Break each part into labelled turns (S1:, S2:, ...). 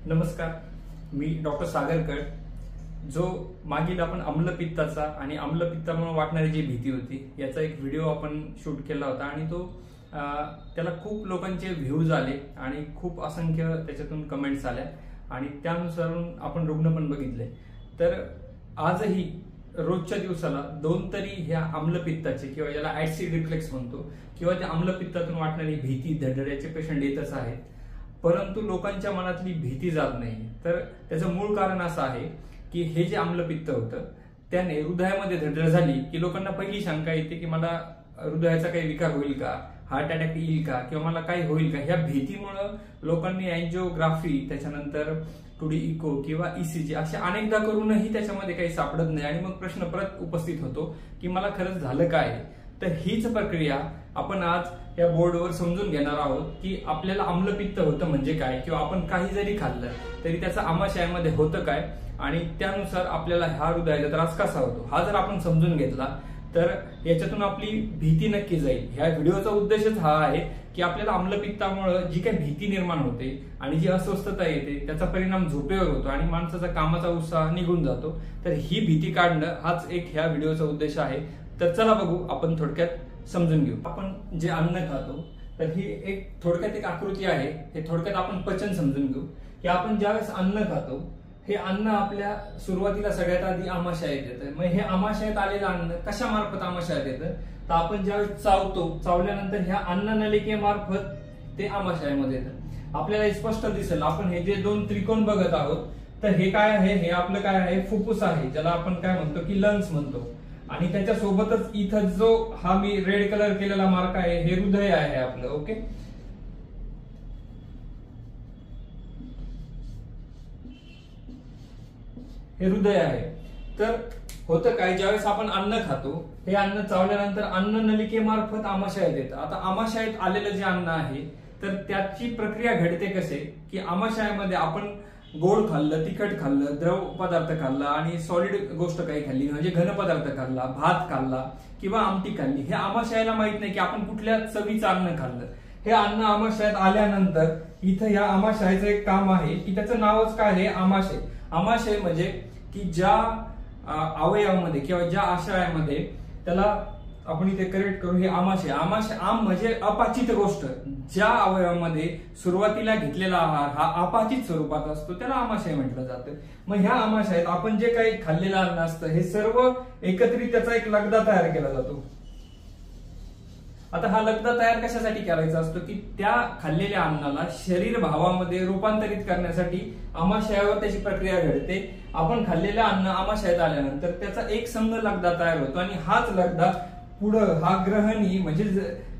S1: नमस्कार, मी डॉक्टर सागर कड. जो मागील आपण आम्लपित्ताचा आणि आम्लपित्तामुळे वाटणारी जी भीती होती याचा एक व्हिडिओ आपण शूट केला होता आणि तो त्याला खूप लोकांचे व्ह्यूज आले आणि खूप असंख्य त्याच्यातून कमेंट्स आल्या आणि त्यानुसार आपण रुग्ण पण बघितले. तर आजही रोजच्या दिवसाला 2 तरी ह्या आम्लपित्ताचे किंवा ज्याला ऍसिड रिफ्लेक्स म्हणतो किंवा त्या आम्लपित्तातून वाटणारी भीती धडधड्याचे पेशंट येतच आहेत. परंतु लोकांच्या मनातली भीती जात नाही. तर त्याचं मूळ कारण असं आहे की हे जे आम्लपित्त होतं त्याने हृदयामध्ये धडधड झाली की लोकांना पहिली शंका येते की मला हृदयाचा काही विकार होईल का, हार्ट अटॅक येईल का किंवा मला काही होईल का. ह्या भीतीमुळं लोकांनी अँजिओग्राफी, त्याच्यानंतर टूडी इको किंवा ईसीजी असे अनेकदा करूनही त्याच्यामध्ये काही सापडत नाही आणि मग प्रश्न परत उपस्थित होतो की मला खरंच झालं काय. तर हीच प्रक्रिया आपण आज या बोर्डवर समजून घेणार आहोत की आपल्याला आम्लपित्त होतं म्हणजे काय किंवा आपण काही जरी खाल्लं तरी त्याचं आमाशयामध्ये होतं काय आणि त्यानुसार आपल्याला हा हृदयाचा त्रास कसा होतो. हा जर आपण समजून घेतला तर याच्यातून आपली भीती नक्की जाईल. ह्या व्हिडिओचा उद्देशच हा आहे की आपल्याला आम्लपित्तामुळे जी काही भीती निर्माण होते आणि जी अस्वस्थता येते त्याचा परिणाम झोपेवर होतो आणि माणसाचा कामाचा उत्साह निघून जातो. तर ही भीती काढणं हाच एक ह्या व्हिडिओचा उद्देश आहे. तर चला बघू, आपण थोडक्यात समजून घेऊ. आपण जे अन्न खातो तर ही एक थोडक्यात एक आकृती आहे. हे थोडक्यात आपण पचन समजून घेऊ की आपण ज्यावेळेस अन्न खातो हे अन्न आपल्या सुरुवातीला सगळ्यात आधी आमाशयात येतं. मग हे आमाशयात आलेलं अन्न कशामार्फत आमाशयात येतं तर आपण ज्यावेळेस चावतो, चावल्यानंतर ह्या अन्ननलिकेमार्फत ते आमाशयामध्ये येतं. आपल्याला स्पष्ट दिसेल. आपण हे जे 2 त्रिकोण बघत आहोत तर हे काय आहे, हे आपलं काय आहे, फुफ्फुस आहे, ज्याला आपण काय म्हणतो की लंग्स म्हणतो. आणि त्याच्या सोबतच इथं जो हा मी रेड कलर केलेला मार्क आहे हे हृदय आहे आपलं. ओके, हे हृदय आहे. तर होतं काय, ज्यावेळेस आपण अन्न खातो हे अन्न चावल्यानंतर अन्न नलिकेमार्फत आमाशयात येतं. आता आमाशयात आलेलं जे अन्न आहे तर त्याची प्रक्रिया घडते कसे की आमाशयामध्ये आपण गोड खाल्लं, तिखट खाल्लं, द्रव पदार्थ खाल्ला आणि सॉलिड गोष्ट काही खाल्ली म्हणजे घन पदार्थ खाल्ला, भात खाल्ला किंवा आमटी खाल्ली. हे आमाशयाला माहित नाही की आपण कुठल्या चवीचं अन्न खाल्लं. हे अन्न आमाशयात आल्यानंतर इथं या आमाशयाचं एक काम आहे की त्याचं नावच काय आहे, आमाशय. आमाशय म्हणजे की ज्या अवयवामध्ये किंवा ज्या आशयामध्ये, त्याला आपण इथे करेक्ट करू, हे आमाशय. आमाशय आम म्हणजे अपाचित गोष्ट. ज्या अवयवामध्ये सुरुवातीला घेतलेला आहार हा अपाचित स्वरूपात असतो त्याला आमाशय म्हटलं जातं. मग ह्या आमाशयात आपण जे काही खाल्लेलं अन्न असतं हे सर्व एकत्रित त्याचा एक लगदा तयार केला जातो. आता हा लगदा तयार कशासाठी करायचा असतो की त्या खाल्लेल्या अन्नाला शरीर भावामध्ये रूपांतरित करण्यासाठी आमाशयावर त्याची प्रक्रिया घडते. आपण खाल्लेलं अन्न आमाशयात आल्यानंतर त्याचा एक संघ लगदा तयार होतो आणि हाच लगदा पुढं हा ग्रहणी म्हणजे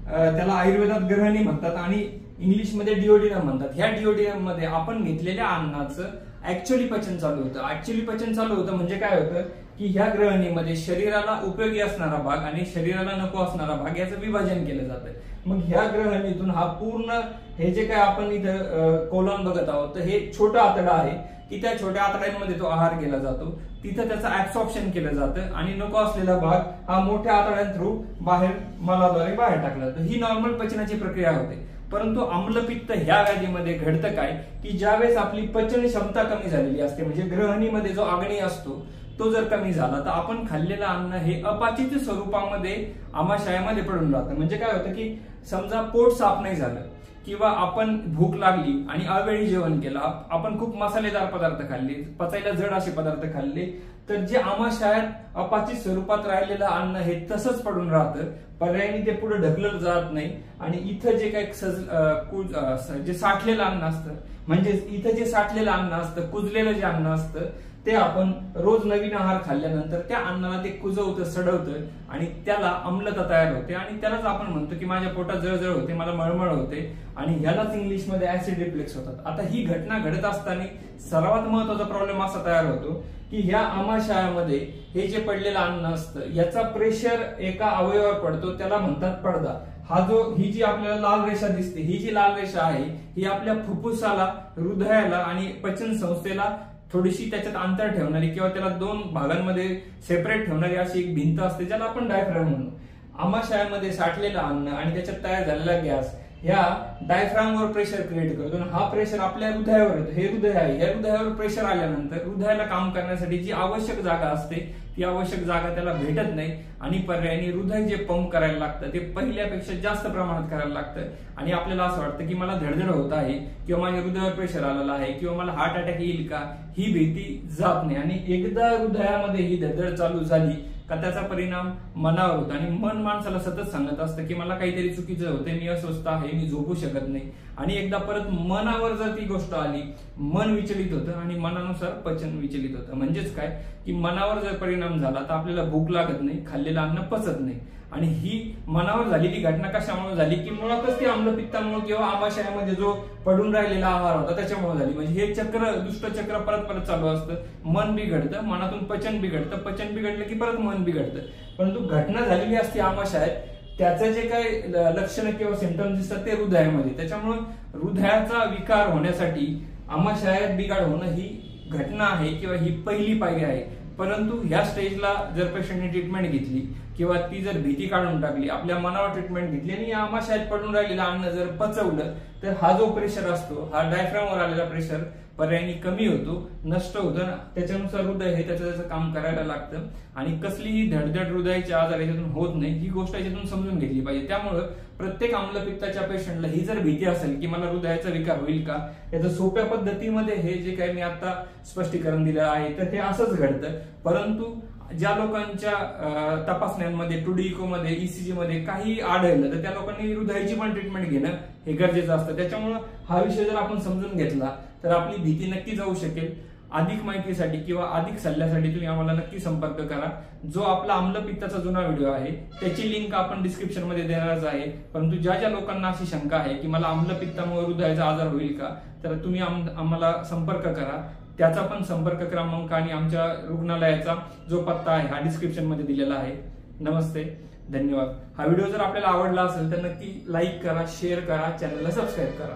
S1: त्याला आयुर्वेदात ग्रहणी म्हणतात आणि इंग्लिशमध्ये डिओडिनम म्हणतात. ह्या डिओडिनम मध्ये आपण घेतलेल्या अन्नाचं ऍक्च्युअली पचन चालू होतं. ऍक्च्युअली पचन चालू होतं म्हणजे काय होतं की ह्या ग्रहणीमध्ये शरीराला उपयोगी असणारा भाग आणि शरीराला नको असणारा भाग याचं विभाजन केलं जातं. मग ह्या ग्रहणीतून हा पूर्ण हे जे काय आपण इथं कोलॉन बघत आहोत तर हे छोटं आतडं आहे की त्या छोट्या आतड्यांमध्ये तो आहार केला जातो. तिथं त्याचं ऍब्सॉर्प्शन केलं जातं आणि नको असलेला भाग हा मोठ्या आतड्यां थ्रू बाहेर मलाद्वारे बाहेर टाकला जातो. ही नॉर्मल पचनाची प्रक्रिया होते. परंतु आम्लपित्त ह्या व्याधीमध्ये घडतं काय की ज्यावेळेस आपली पचन क्षमता कमी झालेली असते म्हणजे ग्रहणीमध्ये जो अग्नी असतो तो जर कमी झाला तर आपण खाल्लेलं अन्न हे अपाचित स्वरूपामध्ये आमाशयामध्ये पडून राहतं. म्हणजे काय होतं की समजा पोट साफ नाही झालं किंवा आपण भूक लागली आणि अवेळी जेवण केलं, आपण खूप मसालेदार पदार्थ खाल्ले, पचायला जड असे पदार्थ खाल्ले तर जे आमाशयात अपाचित स्वरूपात राहिलेलं अन्न हे तसंच पडून राहतं. पर्यायाने ते पुढे ढकललं जात नाही आणि इथं जे काही जे साठलेलं अन्न असतं म्हणजे इथं जे साठलेलं अन्न असतं, कुजलेलं जे अन्न असतं ते आपण रोज नवीन आहार खाल्ल्यानंतर त्या अन्नाला ते कुजवतं, सडवतं आणि त्याला आम्लता तयार होते आणि त्यालाच आपण म्हणतो की माझ्या पोटात जळजळ होते, मला मळमळ होते आणि ह्यालाच इंग्लिशमध्ये ऍसिड रिफ्लेक्स होतात. आता ही घटना घडत असताना सर्वात महत्वाचा प्रॉब्लेम असा तयार होतो की ह्या आमाशयामध्ये हे जे पडलेलं अन्न असतं याचा प्रेशर एका अवयवावर पडतो, त्याला म्हणतात पडदा. ही जी आपल्याला लाल रेषा दिसते, ही जी लाल रेषा आहे ही आपल्या फुफ्फुसाला, हृदयाला आणि पचन संस्थेला थोडीशी त्याच्यात अंतर ठेवणारी किंवा त्याला 2 भागांमध्ये सेपरेट ठेवणारी अशी एक भिंत असते ज्याला आपण डायफ्राम म्हणतो. आमाशयामध्ये साठलेलं अन्न आणि त्याच्यात तयार झालेला गॅस ह्या डायफ्रामवर प्रेशर क्रिएट करतो आणि हा प्रेशर आपल्या हृदयावर येतो. हे हृदय आहे, या हृदयावर प्रेशर आल्यानंतर हृदयाला काम करण्यासाठी जी आवश्यक जागा असते ती आवश्यक जागा त्याला भेटत नाही आणि पर्यायाने हृदय जे पंप करायला लागतं ते पहिल्यापेक्षा जास्त प्रमाणात करायला लागतं आणि आपल्याला असं वाटतं की मला धडधड होत आहे किंवा माझ्या हृदयावर प्रेशर आलेला आहे किंवा मला हार्ट अटॅक येईल का, ही भीती जात नाही. आणि एकदा हृदयामध्ये ही धडधड चालू झाली का त्याचा परिणाम मनावर होतो आणि मन माणसाला सतत सांगत असतं की मला काहीतरी चुकीचं होतंय, मी अस्वस्थ आहे, मी झोपू शकत नाही. आणि एकदा परत मनावर जर ती गोष्ट आली, मन विचलित होतं आणि मनानुसार पचन विचलित होतं. म्हणजेच काय की मनावर जर परिणाम झाला तर आपल्याला भूक लागत नाही, खाल्लेलं अन्न पचत नाही. आणि ही मनावर झालेली घटना कशामुळे झाली की मुळातच ती आम्लपित्तामुळे किंवा आमाशयामध्ये जो पडून राहिलेला आहार होता त्याच्यामुळे झाली. म्हणजे हे चक्र, दुष्ट चक्र परत परत चालू असतं. मन बिघडतं, मनातून पचन बिघडतं, पचन बिघडलं की परत मन बिघडतं. परंतु घटना झालेली असते आमाशयात, त्याचं जे काही लक्षणं किंवा सिम्पटम्स दिसतात ते हृदयामध्ये. त्याच्यामुळे हृदयाचा विकार होण्यासाठी आमाशयात बिघाड होणं ही घटना आहे किंवा ही पहिली पायरी आहे. परंतु ह्या स्टेजला जर पेशंटने ट्रीटमेंट घेतली किंवा ती जर भीती काढून टाकली, आपल्या मनावर ट्रीटमेंट घेतली आणि आमाशयात पडून राहिलेलं अन्न जर पचवलं तर हा जो प्रेशर असतो, हा डायफ्रामवर आलेला प्रेशर पर्यायाने कमी होतो, नष्ट होतं. त्याच्यानुसार हृदय हे त्याचं काम करायला लागतं आणि कसलीही धडधड हृदयाचे आजार याच्यातून होत नाही, ही गोष्ट याच्यातून समजून घेतली पाहिजे. त्यामुळं प्रत्येक आम्लपित्ताच्या पेशंटला ही जर भीती असेल की मला हृदयाचा विकार होईल का, याचं सोप्या पद्धतीमध्ये हे जे काही मी आता स्पष्टीकरण दिलं आहे तर हे असंच घडतं. परंतु ज्या लोकांच्या तपासण्यांमध्ये, टूडी इको मध्ये, ईसीजी मध्ये काही आढळलं तर त्या लोकांनी हृदयाची पण ट्रीटमेंट घेणं हे गरजेचं असतं. त्याच्यामुळे हा विषय जर आपण समजून घेतला तर आपली भीती नक्की जाऊ शकेल. अधिक माहितीसाठी किंवा अधिक सल्ल्यासाठी तुम्ही आम्हाला नक्की संपर्क करा. जो आपला आम्लपित्ताचा जुना व्हिडिओ आहे त्याची लिंक आपण डिस्क्रिप्शन मध्ये देणारच आहे. परंतु ज्या ज्या लोकांना अशी शंका आहे की मला आम्लपित्तामुळे हृदयाचा आजार होईल का, तर तुम्ही आम्हाला संपर्क करा. त्याचा पण संपर्क क्रमांक आणि आमच्या रुग्णालयाचा जो पत्ता आहे हा डिस्क्रिप्शन मध्ये दिलेला आहे. नमस्ते, धन्यवाद. हा व्हिडिओ जर आपल्याला आवडला असेल तर नक्की लाईक करा, शेअर करा, चॅनलला सबस्क्राईब करा.